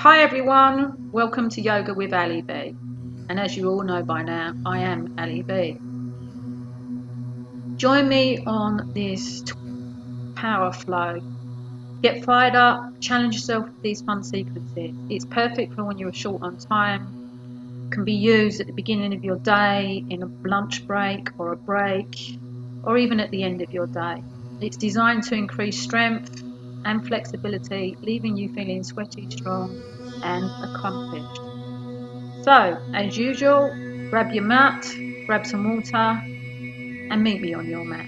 Hi everyone, welcome to Yoga with Ali B. And as you all know by now, I am Ali B. Join me on this power flow. Get fired up, challenge yourself with these fun sequences. It's perfect for when you're short on time. Can be used at the beginning of your day, in a lunch break or a break, or even at the end of your day. It's designed to increase strength and flexibility, leaving you feeling sweaty, strong, and accomplished. So, as usual, grab your mat, grab some water, and meet me on your mat.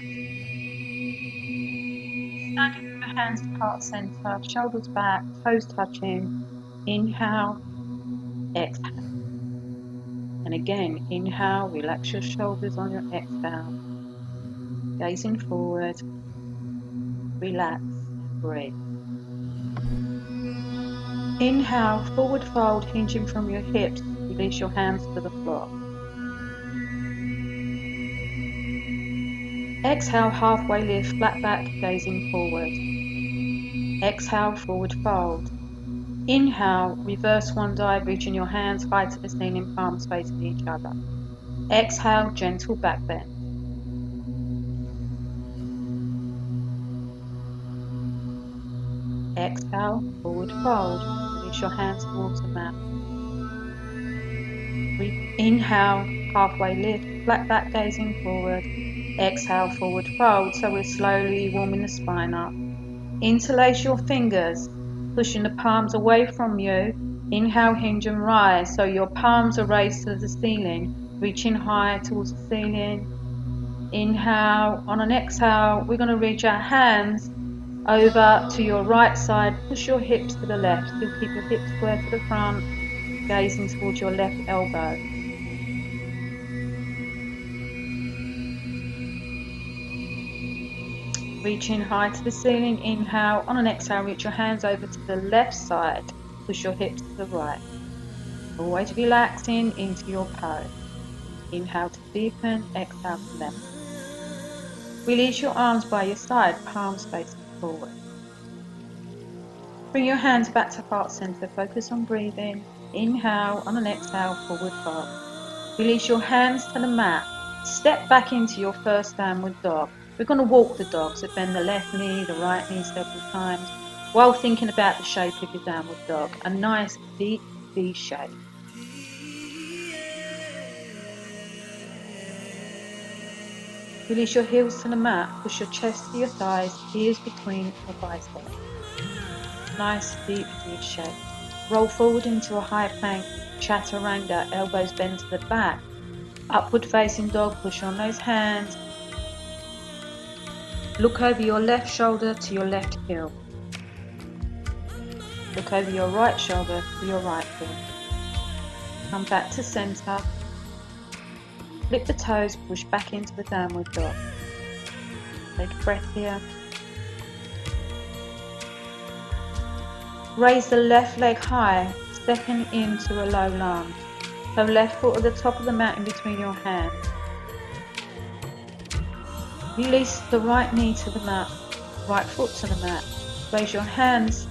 Standing with your hands heart center, shoulders back, toes touching. Inhale, exhale. And again, inhale, relax your shoulders on your exhale. Gazing forward, relax and breathe. Inhale, forward fold, hinging from your hips. Release your hands to the floor. Exhale, halfway lift, flat back, gazing forward. Exhale, forward fold. Inhale, reverse one dive, reaching your hands high to the ceiling, palms facing each other. Exhale, gentle back bend. Exhale, forward fold. Release your hands towards the mat. Inhale, halfway lift, flat back gazing forward. Exhale, forward fold. So we're slowly warming the spine up. Interlace your fingers, pushing the palms away from you. Inhale, hinge and rise. So your palms are raised to the ceiling, reaching high towards the ceiling. Inhale. On an exhale, we're going to reach our hands over to your right side. Push your hips to the left. Still keep your hips square to the front, gazing towards your left elbow. Reaching high to the ceiling. Inhale. On an exhale, reach your hands over to the left side. Push your hips to the right. Always relaxing into your pose. Inhale to deepen. Exhale to lengthen. Release your arms by your side, palms facing forward. Bring your hands back to heart center. Focus on breathing. Inhale. On an exhale, forward fold. Release your hands to the mat. Step back into your first downward dog. We're going to walk the dog, so bend the left knee, the right knee several times, while thinking about the shape of your downward dog. A nice deep V shape. Release your heels to the mat. Push your chest to your thighs, ears between your biceps. Nice deep V shape. Roll forward into a high plank, chaturanga, elbows bend to the back. Upward facing dog, push on those hands. Look over your left shoulder to your left heel. Look over your right shoulder to your right heel. Come back to center. Flip the toes, push back into the downward dog. Take a breath here. Raise the left leg high, stepping into a low lunge. So left foot at the top of the mat in between your hands. Release the right knee to the mat, right foot to the mat. Raise your hands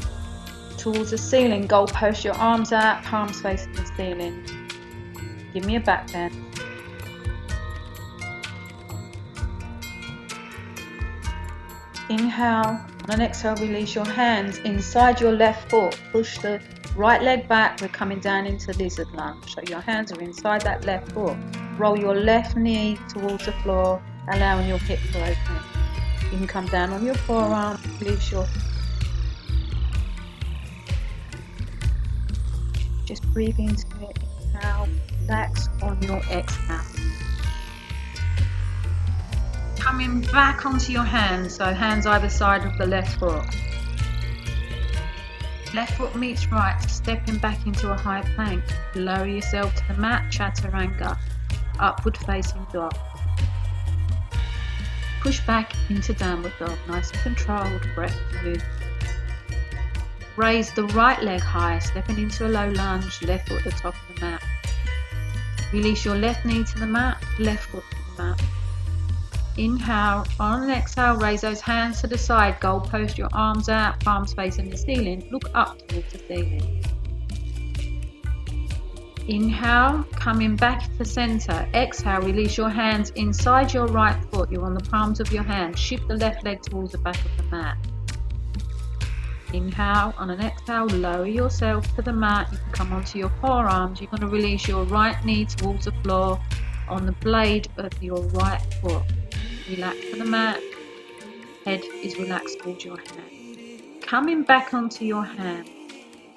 towards the ceiling, goalpost your arms out, palms facing the ceiling. Give me a back bend. Inhale. On an exhale, release your hands inside your left foot. Push the right leg back. We're coming down into lizard lunge. So your hands are inside that left foot. Roll your left knee towards the floor, allowing your hip to open. You can come down on your forearm. Release your. Just breathe into it. Inhale. Relax on your exhale. Coming back onto your hands, so hands either side of the left foot. Left foot meets right, stepping back into a high plank. Lower yourself to the mat, chaturanga, upward facing dog. Push back into downward dog, nice and controlled, breath through. Raise the right leg high, stepping into a low lunge, left foot at the top of the mat. Release your left knee to the mat, left foot to the mat. Inhale. On an exhale, raise those hands to the side, goalpost your arms out, palms facing the ceiling. Look up towards the ceiling. Inhale, coming back to center. Exhale, release your hands inside your right foot. You're on the palms of your hands. Shift the left leg towards the back of the mat. Inhale, on an exhale, lower yourself to the mat. You can come onto your forearms. You're going to release your right knee towards the floor on the blade of your right foot. Relax to the mat. Head is relaxed towards your hand. Coming back onto your hand.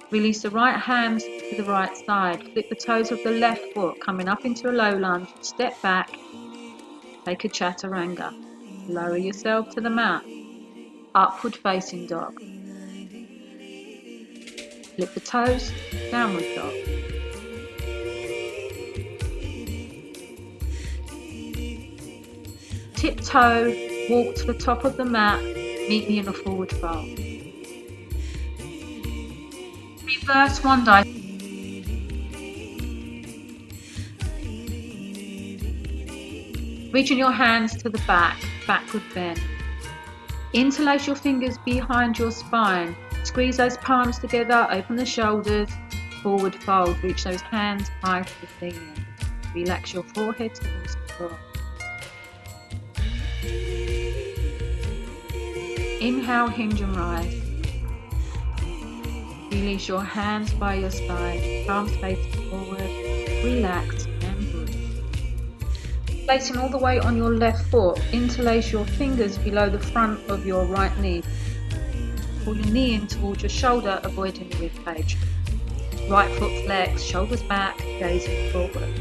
Release the right hand to the right side. Flip the toes of the left foot, coming up into a low lunge. Step back. Take a chaturanga. Lower yourself to the mat. Upward facing dog. Flip the toes. Downward dog. Tiptoe. Walk to the top of the mat. Meet me in a forward fold. Reverse one dive. Reaching your hands to the back, backward bend. Interlace your fingers behind your spine. Squeeze those palms together, open the shoulders, forward fold. Reach those hands high to the ceiling. Relax your forehead towards the floor. Inhale, hinge and rise. Release your hands by your side, palms facing forward, relax and good. Placing all the weight on your left foot, interlace your fingers below the front of your right knee. Pull your knee in towards your shoulder, avoiding the rib cage. Right foot flex, shoulders back, gazing forward.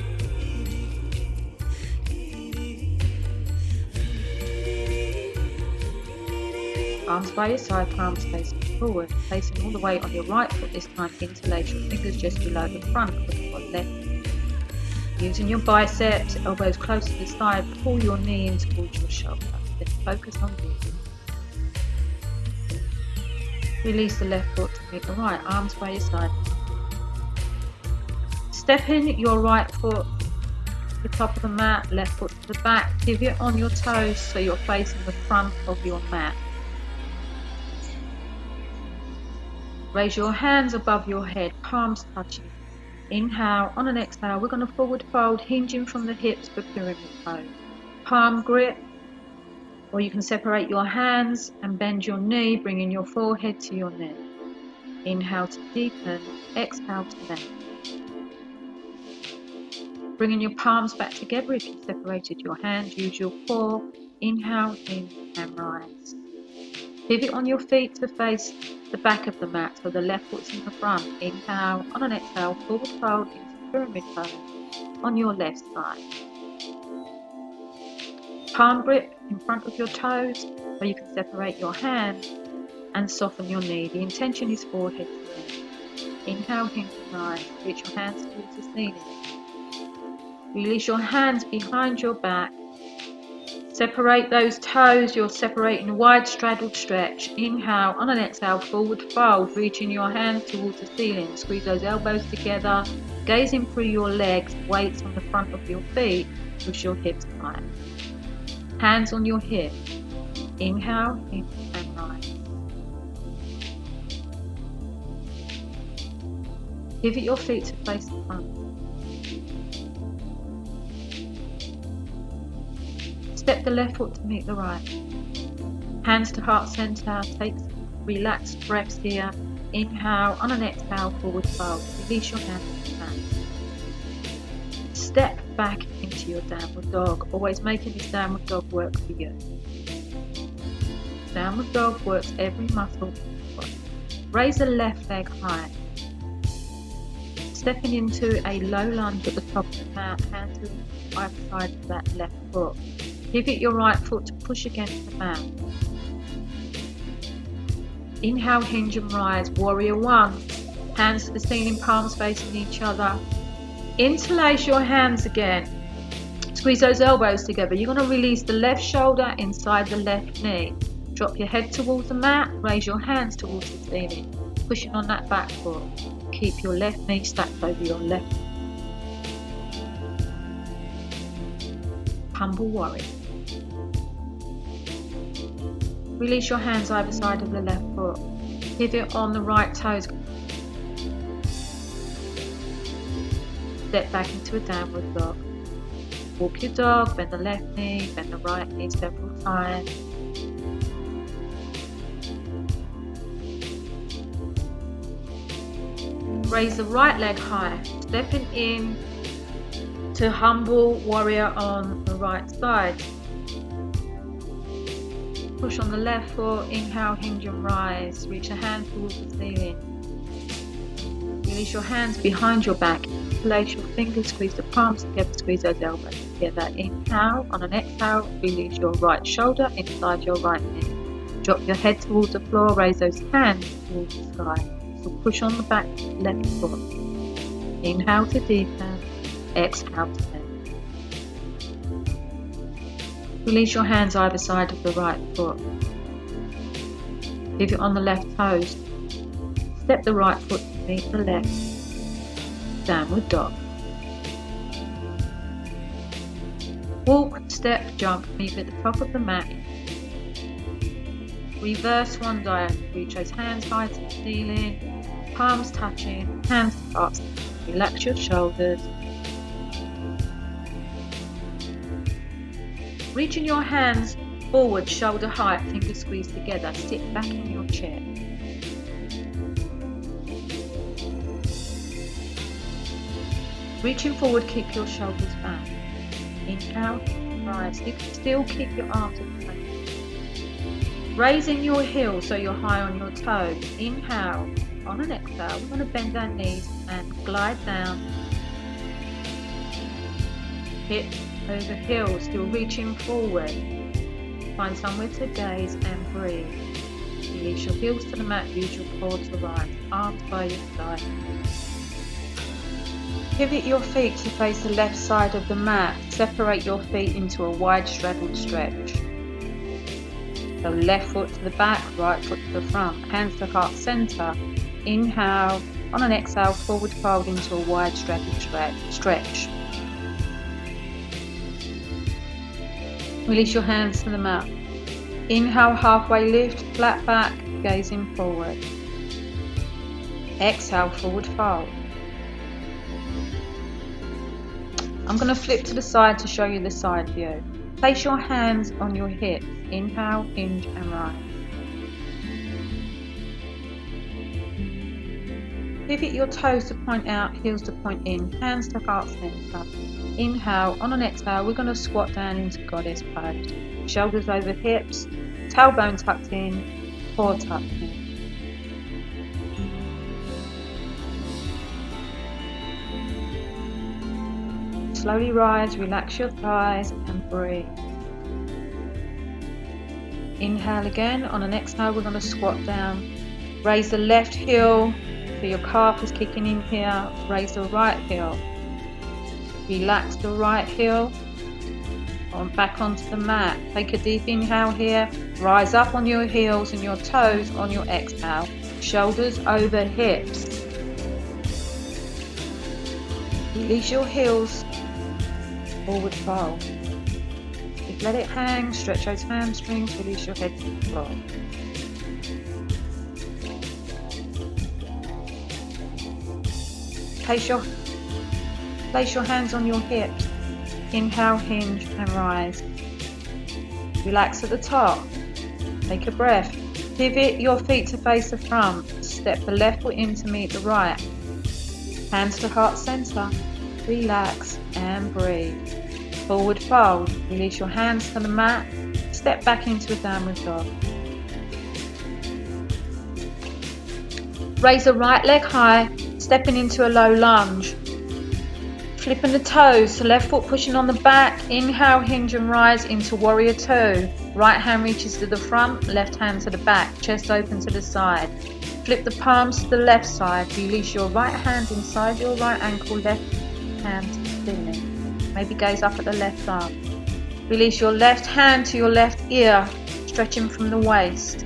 Arms by your side, palms facing forward, placing all the weight on your right foot this time. Interlace your fingers just below the front of your left knee. Using your biceps, elbows close to the side, pull your knee in towards your shoulder. Then focus on breathing. Release the left foot to meet the right, arms by your side. Step in your right foot to the top of the mat, left foot to the back. Pivot on your toes so you're facing the front of your mat. Raise your hands above your head, palms touching. Inhale, on an exhale, we're going to forward fold, hinging from the hips for pyramid pose. Palm grip, or you can separate your hands and bend your knee, bringing your forehead to your neck. Inhale to deepen, exhale to lengthen. Bringing your palms back together if you separated your hands, use your core. Inhale, in and rise. Pivot on your feet to face the back of the mat, so the left foot's in the front. Inhale, on an exhale, forward fold into pyramid pose on your left side. Palm grip in front of your toes, or you can separate your hands and soften your knee. The intention is forehead to knee. Inhale, hinge and rise. Reach your hands towards the ceiling. Release your hands behind your back. Separate those toes, you're separating a wide straddled stretch. Inhale, on an exhale, forward fold, reaching your hands towards the ceiling. Squeeze those elbows together, gazing through your legs, weights on the front of your feet, push your hips high. Hands on your hip. Inhale, in and rise. Pivot your feet to face the front. Step the left foot to meet the right. Hands to heart center. Take relaxed breaths here. Inhale, on an exhale, forward fold. Release your hands to hands. Step back into your downward dog. Always making this downward dog work for you. Downward dog works every muscle in the body. Raise the left leg high. Stepping into a low lunge at the top of the mat. Hands to either side of that left foot. Pivot your right foot to push against the mat. Inhale, hinge and rise. Warrior one. Hands to the ceiling, palms facing each other. Interlace your hands again. Squeeze those elbows together. You're going to release the left shoulder inside the left knee. Drop your head towards the mat. Raise your hands towards the ceiling. Pushing on that back foot. Keep your left knee stacked over your left. Humble warrior. Release your hands either side of the left foot. Pivot on the right toes. Step back into a downward dog. Walk your dog, bend the left knee, bend the right knee several times. Raise the right leg high, stepping in to humble warrior on the right side. Push on the left foot, inhale, hinge and rise. Reach a hand towards the ceiling. Release your hands behind your back. Place your fingers, squeeze the palms together, squeeze those elbows together. Inhale, on an exhale, release your right shoulder inside your right knee. Drop your head towards the floor, raise those hands towards the sky. So push on the back left foot. Inhale to deepen, exhale to bend. Release your hands either side of the right foot. Pivot on the left toes. Step the right foot to meet the left. Downward dog. Walk, step, jump, meet at the top of the mat. Reverse one diagonal. Reach those hands high to the ceiling, palms touching, hands to hearts. Relax your shoulders. Reaching your hands forward, shoulder height, fingers squeezed together. Sit back in your chair. Reaching forward, keep your shoulders back. Inhale, rise. You can still keep your arms in place. Raising your heels so you're high on your toes. Inhale. On an exhale, we're going to bend our knees and glide down. Hip over heel, still reaching forward. Find somewhere to gaze and breathe. Release your heels to the mat, use your core to rise. Arms by your side. Pivot your feet to face the left side of the mat. Separate your feet into a wide straddled stretch. So left foot to the back, right foot to the front. Hands to heart center. Inhale. On an exhale, forward fold into a wide straddled stretch. Release your hands to the mat. Inhale, halfway lift, flat back, gazing forward. Exhale, forward fold. I'm going to flip to the side to show you the side view. Place your hands on your hips. Inhale, hinge and rise. Pivot your toes to point out, heels to point in, hands to heart center. Inhale, on an exhale, we're going to squat down into goddess pose. Shoulders over hips, tailbone tucked in, core tucked in. Slowly rise, relax your thighs and breathe. Inhale again, on an exhale we're going to squat down. Raise the left heel, so your calf is kicking in here. Raise the right heel. Relax the right heel. Back onto the mat. Take a deep inhale here. Rise up on your heels and your toes on your exhale. Shoulders over hips. Release your heels. Forward fold. Just let it hang, stretch those hamstrings, release your head to the floor. Place your hands on your hips. Inhale, hinge and rise. Relax at the top. Take a breath. Pivot your feet to face the front. Step the left foot in to meet the right. Hands to heart center. Relax and breathe. Forward fold. Release your hands to the mat. Step back into a downward dog. Raise the right leg high, stepping into a low lunge. Flipping the toes, the left foot pushing on the back. Inhale, hinge and rise into warrior two. Right hand reaches to the front, left hand to the back, chest open to the side. Flip the palms to the left side. Release your right hand inside your right ankle, left hand to the ceiling. Maybe gaze up at the left arm. Release your left hand to your left ear, stretching from the waist.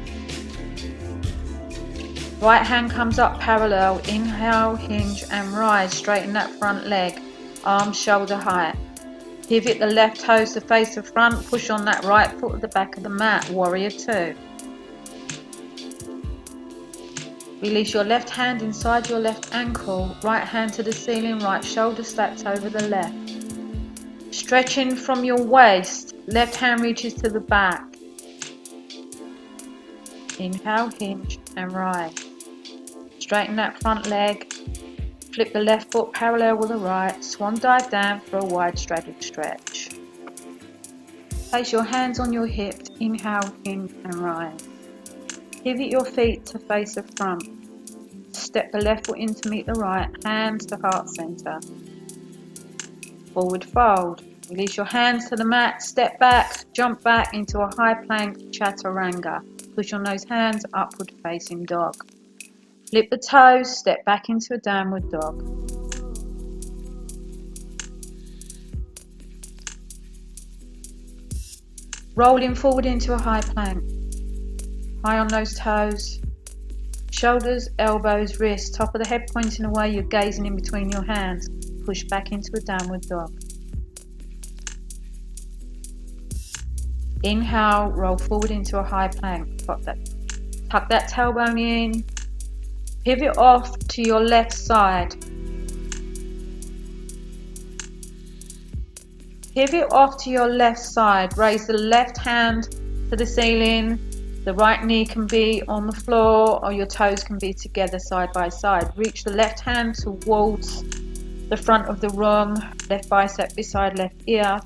Right hand comes up parallel. Inhale, hinge and rise. Straighten that front leg. Arms shoulder height. Pivot the left toes to face the front. Push on that right foot at the back of the mat. Warrior two. Release your left hand inside your left ankle, right hand to the ceiling, right shoulder stacked over the left. Stretching from your waist, left hand reaches to the back. Inhale, hinge and rise. Straighten that front leg. Flip the left foot parallel with the right. Swan dive down for a wide straddled stretch. Place your hands on your hips. Inhale, hinge and rise. Pivot your feet to face the front. Step the left foot in to meet the right. Hands to heart center. Forward fold. Release your hands to the mat. Step back. Jump back into a high plank chaturanga. Push on those hands upward facing dog. Flip the toes, step back into a downward dog. Rolling forward into a high plank. High on those toes. Shoulders, elbows, wrists, top of the head pointing away, you're gazing in between your hands. Push back into a downward dog. Inhale, roll forward into a high plank. Tuck that tailbone in. Pivot off to your left side. Pivot off to your left side. Raise the left hand to the ceiling. The right knee can be on the floor or your toes can be together side by side. Reach the left hand towards the front of the room. Left bicep beside left ear.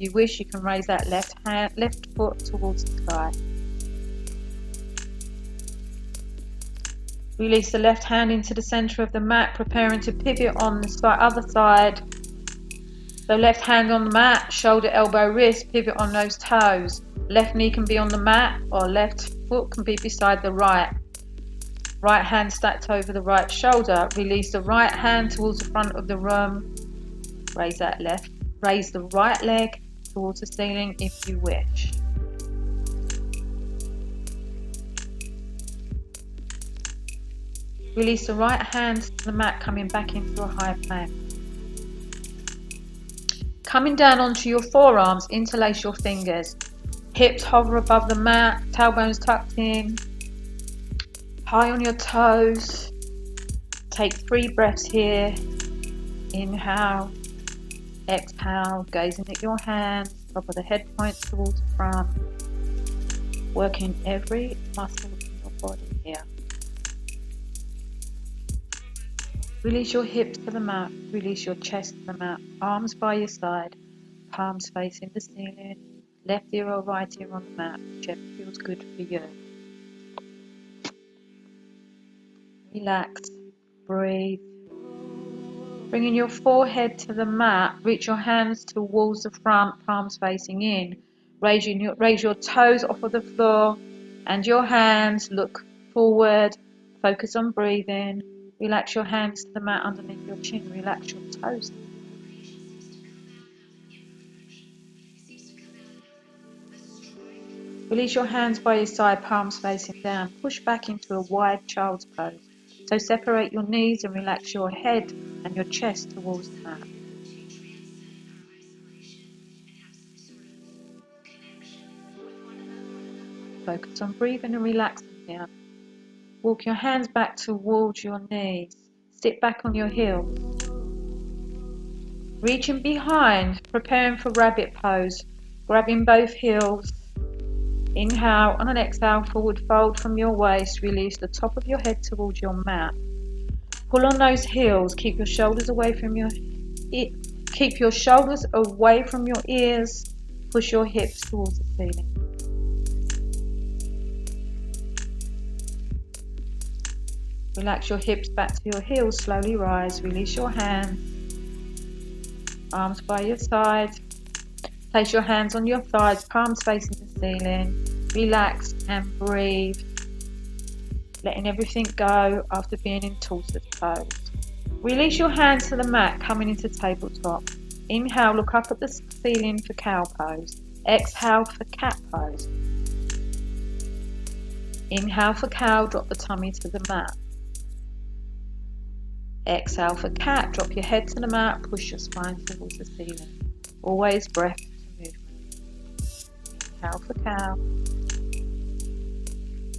If you wish, you can raise that left foot towards the sky. Release the left hand into the center of the mat, preparing to pivot on the other side. So left hand on the mat, shoulder, elbow, wrist, pivot on those toes. Left knee can be on the mat or left foot can be beside the right. Right hand stacked over the right shoulder. Release the right hand towards the front of the room. Raise the right leg towards the ceiling if you wish. Release the right hand to the mat, coming back into a high plank. Coming down onto your forearms, interlace your fingers. Hips hover above the mat, tailbones tucked in. High on your toes. Take 3 breaths here. Inhale. Exhale, gazing at your hands, top of the head points towards the front. Working every muscle in your body here. Release your hips to the mat, release your chest to the mat, arms by your side, palms facing the ceiling, left ear or right ear on the mat, whichever feels good for you. Relax, breathe. Bringing your forehead to the mat, reach your hands towards the front, palms facing in. Raise your toes off of the floor and your hands look forward. Focus on breathing. Relax your hands to the mat underneath your chin. Relax your toes. Release your hands by your side, palms facing down. Push back into a wide child's pose. So separate your knees and relax your head and your chest towards the mat. Focus on breathing and relaxing here. Walk your hands back towards your knees. Sit back on your heels. Reaching behind, preparing for rabbit pose. Grabbing both heels. Inhale, on an exhale, forward fold from your waist. Release the top of your head towards your mat. Pull on those heels. Keep your shoulders away from your ears. Push your hips towards the ceiling. Relax your hips back to your heels. Slowly rise. Release your hands. Arms by your side. Place your hands on your thighs, palms facing the ceiling. Relax and breathe. Letting everything go after being in tortoise pose. Release your hands to the mat, coming into tabletop. Inhale, look up at the ceiling for cow pose. Exhale for cat pose. Inhale for cow, drop the tummy to the mat. Exhale for cat, drop your head to the mat, push your spine towards the ceiling. Always breath to movement. Inhale for cow.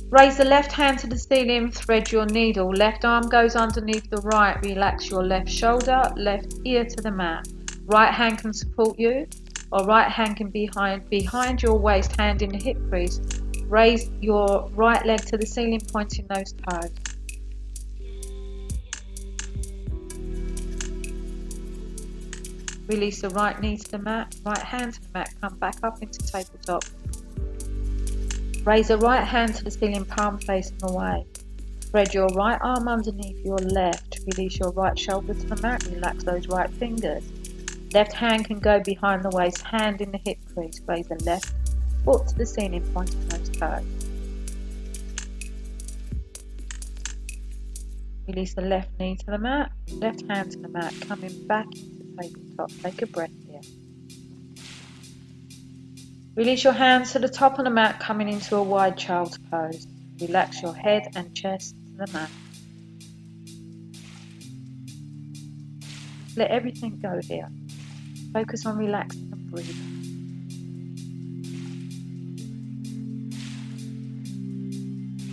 Raise the left hand to the ceiling, thread your needle. Left arm goes underneath the right. Relax your left shoulder, left ear to the mat. Right hand can support you, or right hand can be behind your waist, hand in the hip crease. Raise your right leg to the ceiling, pointing those toes. Release the right knee to the mat, right hand to the mat, come back up into tabletop. Raise the right hand to the ceiling, palm facing away. Thread your right arm underneath your left. Release your right shoulder to the mat, relax those right fingers. Left hand can go behind the waist, hand in the hip crease. Raise the left foot to the ceiling, pointing those toes. Release the left knee to the mat, left hand to the mat, coming back into tabletop. Take a breath here. Release your hands to the top of the mat, coming into a wide child's pose. Relax your head and chest to the mat. Let everything go here. Focus on relaxing and breathing.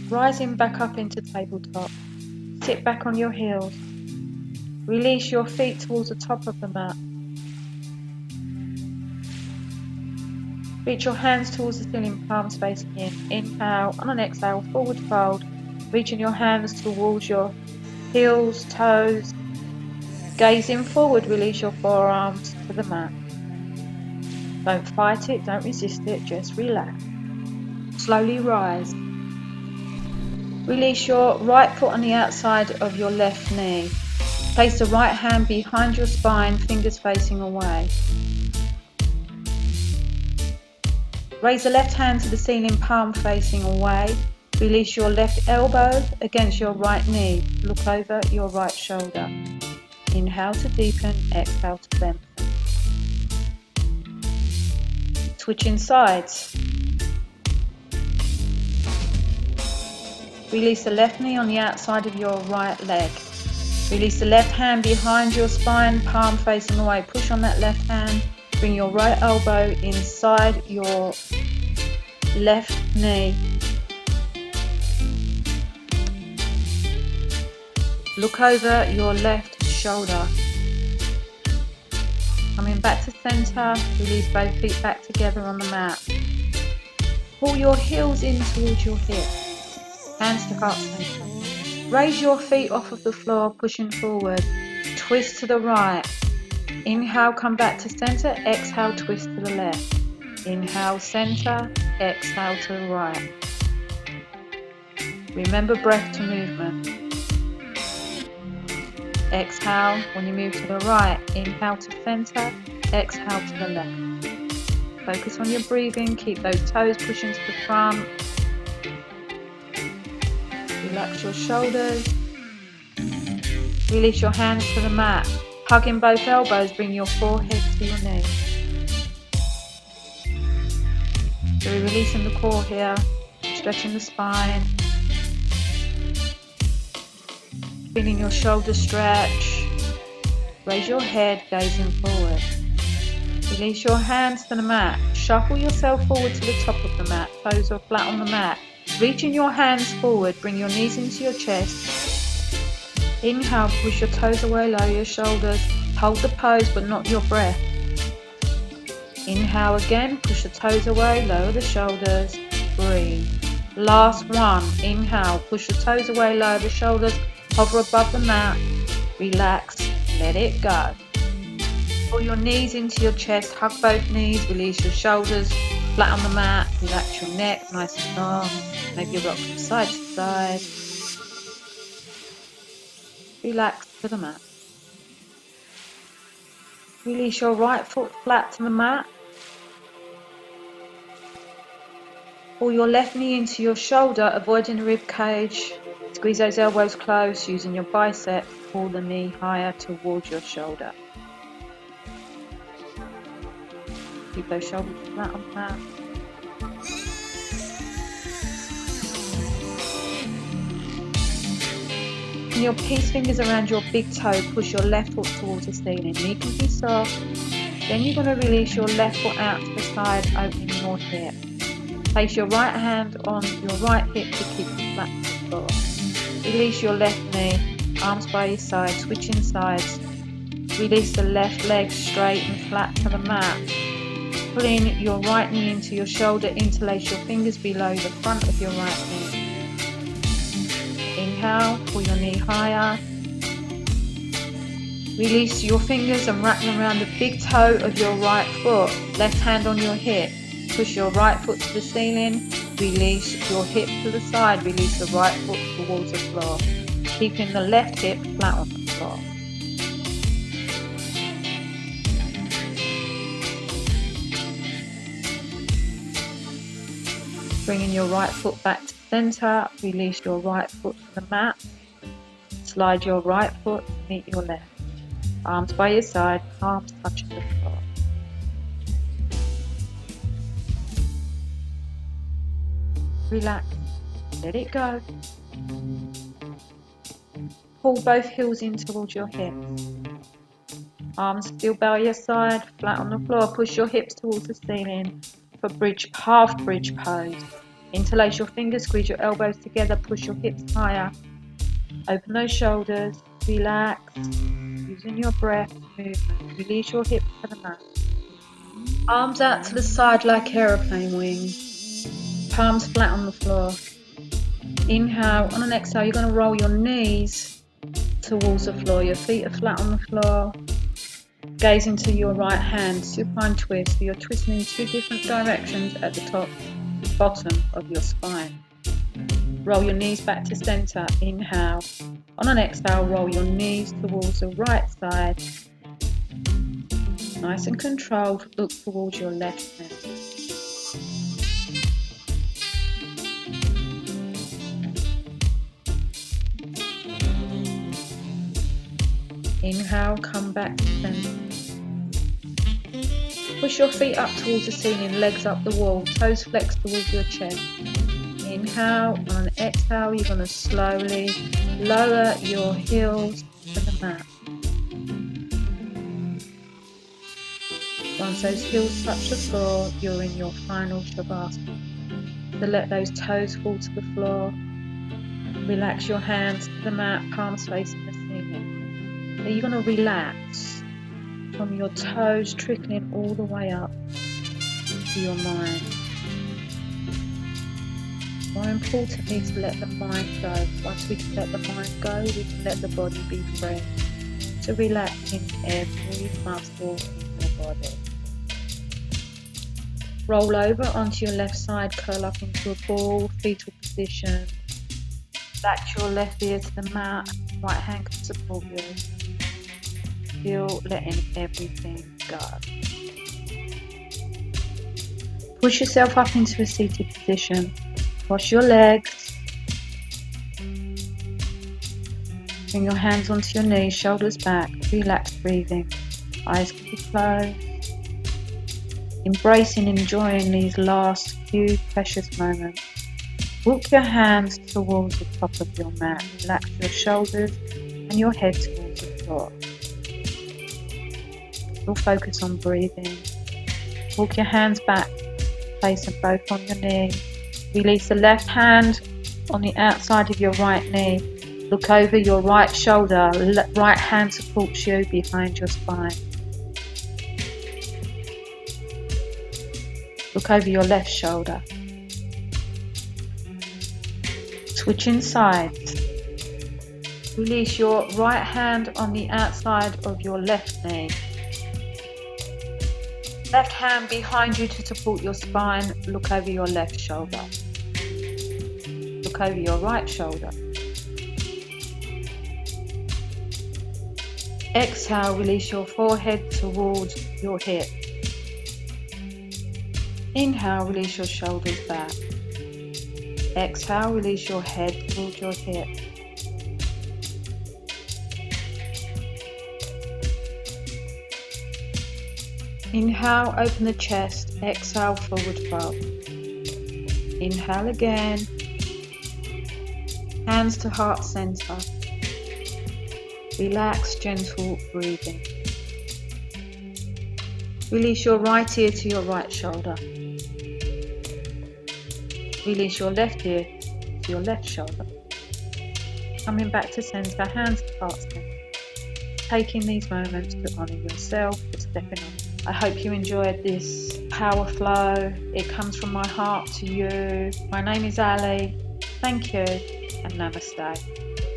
Rising back up into tabletop. Sit back on your heels. Release your feet towards the top of the mat. Reach your hands towards the ceiling, palms facing in. Inhale, on an exhale, forward fold. Reaching your hands towards your heels, toes. Gazing forward, release your forearms to the mat. Don't fight it, don't resist it, just relax. Slowly rise. Release your right foot on the outside of your left knee. Place the right hand behind your spine, fingers facing away. Raise the left hand to the ceiling, palm facing away. Release your left elbow against your right knee. Look over your right shoulder. Inhale to deepen, exhale to lengthen. Switching sides. Release the left knee on the outside of your right leg. Release the left hand behind your spine, palm facing away. Push on that left hand. Bring your right elbow inside your left knee. Look over your left shoulder. Coming back to center, release both feet back together on the mat. Pull your heels in towards your hips. Hands to heart center. Raise your feet off of the floor, pushing forward. Twist to the right. Inhale, come back to center. Exhale, twist to the left. Inhale, center. Exhale to the right. Remember breath to movement. Exhale when you move to the right. Inhale to center. Exhale to the left. Focus on your breathing. Keep those toes pushing to the front. Relax your shoulders. Release your hands to the mat. Hugging both elbows, bring your forehead to your knee. So we're releasing the core here, stretching the spine. Feeling your shoulders stretch. Raise your head, gazing forward. Release your hands to the mat. Shuffle yourself forward to the top of the mat. Toes are flat on the mat. Reaching your hands forward, bring your knees into your chest. Inhale, push your toes away, lower your shoulders. Hold the pose, but not your breath. Inhale again, push the toes away, lower the shoulders. Breathe. Last one. Inhale, push the toes away, lower the shoulders. Hover above the mat. Relax, let it go. Pull your knees into your chest, hug both knees, release your shoulders. Flat on the mat, relax your neck, nice and long. Maybe rock from side to side. Relax to the mat. Release your right foot flat to the mat. Pull your left knee into your shoulder, avoiding the rib cage. Squeeze those elbows close, using your biceps. Pull the knee higher towards your shoulder. Keep those shoulders flat on the mat. And your peace fingers around your big toe, push your left foot towards the ceiling. Knee can be soft. Then you're going to release your left foot out to the side, opening your hip. Place your right hand on your right hip to keep it flat to the floor. Release your left knee, arms by your side, switching sides. Release the left leg straight and flat to the mat. Pulling your right knee into your shoulder, interlace your fingers below the front of your right knee. Inhale, pull your knee higher. Release your fingers and wrap them around the big toe of your right foot. Left hand on your hip. Push your right foot to the ceiling. Release your hip to the side. Release the right foot towards the floor. Keeping the left hip flat on the floor. Bringing your right foot back to center. Release your right foot to the mat. Slide your right foot to meet your left. Arms by your side, palms touching the floor. Relax, let it go. Pull both heels in towards your hips. Arms still by your side, flat on the floor. Push your hips towards the ceiling for half bridge pose. Interlace your fingers, squeeze your elbows together, push your hips higher. Open those shoulders, relax. Using your breath, movement, release your hips to the mat. Arms out to the side like aeroplane wings. Palms flat on the floor. Inhale, on an exhale, you're going to roll your knees towards the floor. Your feet are flat on the floor. Gaze into your right hand, supine twist. So you're twisting in two different directions at the top, bottom of your spine. Roll your knees back to center. Inhale. On an exhale, roll your knees towards the right side. Nice and controlled, look towards your left hand. Inhale, come back to center. Push your feet up towards the ceiling, legs up the wall, toes flexed towards your chest. Inhale, on an exhale, you're going to slowly lower your heels to the mat. Once those heels touch the floor, you're in your final Shavasana. So let those toes fall to the floor. Relax your hands to the mat, palms facing the ceiling. So you're going to relax from your toes trickling all the way up to your mind. More importantly, to let the mind go. Once we can let the mind go, we can let the body be free. So relaxing every muscle in your body. Roll over onto your left side, curl up into a ball, fetal position. Back your left ear to the mat, right hand can support you. Still letting everything go. Push yourself up into a seated position. Cross your legs. Bring your hands onto your knees, shoulders back. Relax breathing. Eyes can be closed. Embracing, enjoying these last few precious moments. Walk your hands towards the top of your mat. Relax your shoulders and your head towards the floor. Still focus on breathing. Walk your hands back, place them both on your knee. Release the left hand on the outside of your right knee. Look over your right shoulder. Right hand supports you behind your spine. Look over your left shoulder. Switching sides. Release your right hand on the outside of your left knee. Left hand behind you to support your spine. Look over your left shoulder. Look over your right shoulder. Exhale, release your forehead towards your hip. Inhale, release your shoulders back. Exhale, release your head towards your hip. Inhale, open the chest. Exhale, forward fold. Inhale again. Hands to heart center. Relax, gentle breathing. Release your right ear to your right shoulder. Release your left ear to your left shoulder. Coming back to centre, hands to heart center. Taking these moments to honour yourself for stepping on. I hope you enjoyed this power flow. It comes from my heart to you. My name is Ali. Thank you and namaste.